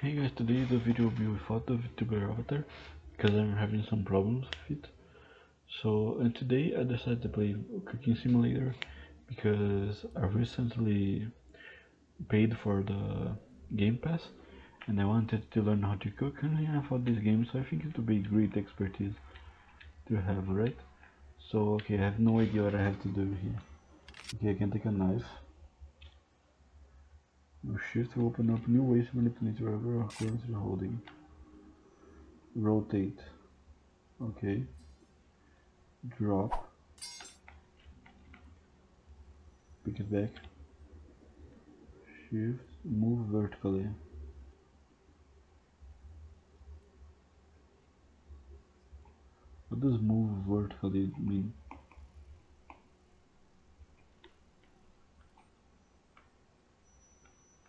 Hey guys, today the video will be without the VTuber avatar because I'm having some problems with it. And today I decided to play Cooking Simulator because I recently paid for the Game Pass and I wanted to learn how to cook, and I thought this game, so I think it would be great expertise to have, right? Okay, I have no idea what I have to do here. Okay, I can take a knife. Shift to open up new ways to manipulate wherever according to the holding. Rotate. Okay. Drop. Pick it back. Shift. Move vertically. What does move vertically mean?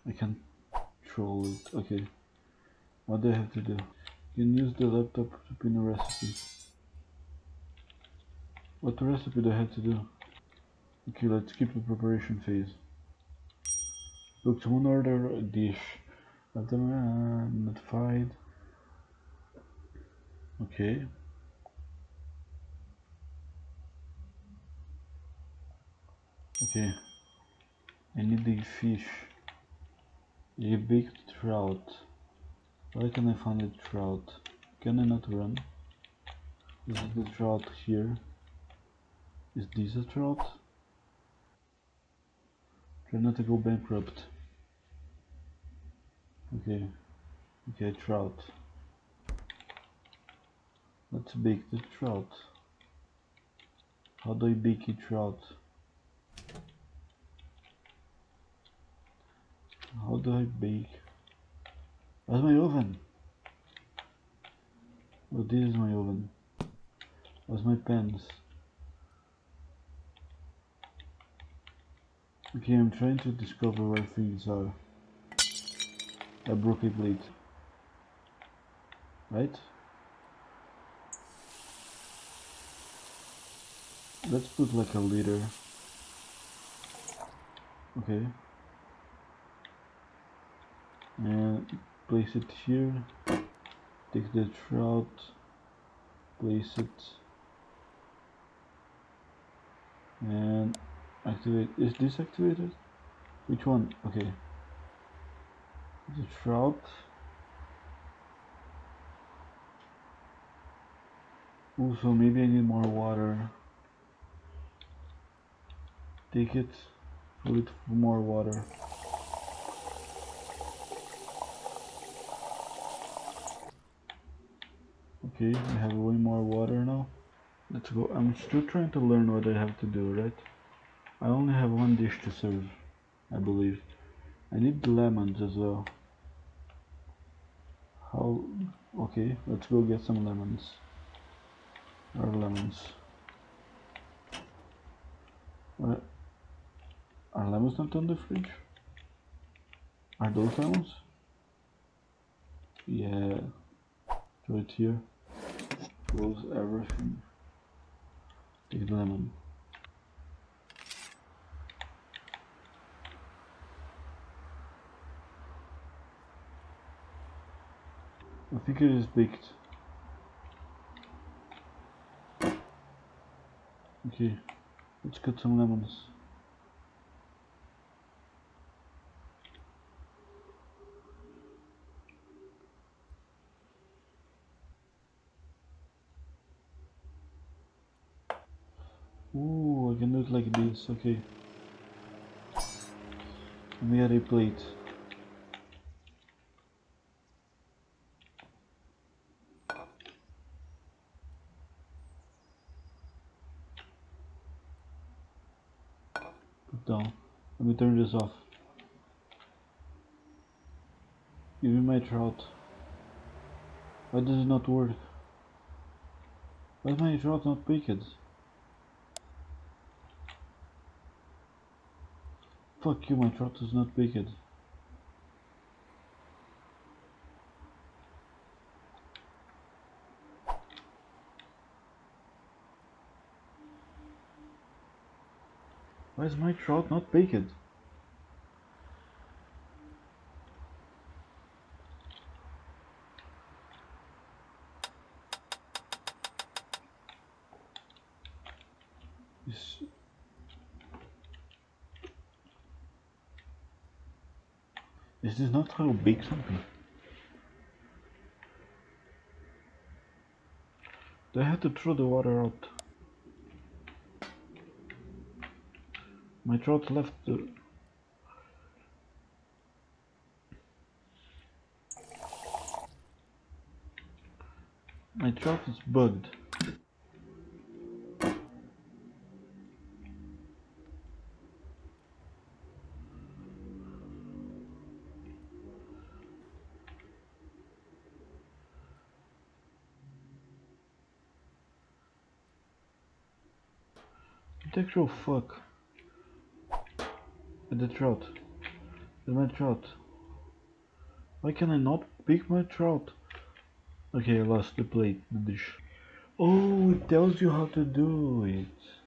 I can control it. Okay. What do I have to do? You can use the laptop to pin a recipe. What recipe do I have to do? Okay, let's skip the preparation phase. Look, someone order a dish. Let them notified. Okay. Okay. I need the fish. A baked trout. Why can I find a trout? Can I not run? Is the trout here? Is this a trout? Try not to go bankrupt. Okay. Okay, trout. Let's bake the trout. How do I bake a trout? How do I bake? Where's my oven? Oh, this is my oven. Where's my pans? Okay, I'm trying to discover where things are. I broke a plate. Right? Let's put like a liter. Okay. And place it here. Take the trout. Place it. And activate. Is this activated? Which one? Okay. The trout. Ooh, so maybe I need more water. Take it. Fill it for more water. Okay, I have way more water now. Let's go. I'm still trying to learn what I have to do, right? I only have one dish to serve, I believe. I need the lemons as well. How? Okay, let's go get some lemons. Or lemons. What? Are lemons not on the fridge? Are those lemons? Yeah. Throw it here. Close everything. Take the lemon. I think it is baked. Okay, let's cut some lemons. Ooh, I can do it like this. Okay. And we add a plate. Put down. Let me turn this off. Give me my trout. Why does it not work? Why is my trout not baked? Fuck you, my trout is not baked. Why is my trout not baked? Is is this not how you bake something? Do I have to throw the water out? My trout left the... My trout is bugged. The actual fuck. With the trout. With my trout. Why can I not pick my trout? Okay, I lost the plate, the dish. Oh, it tells you how to do it.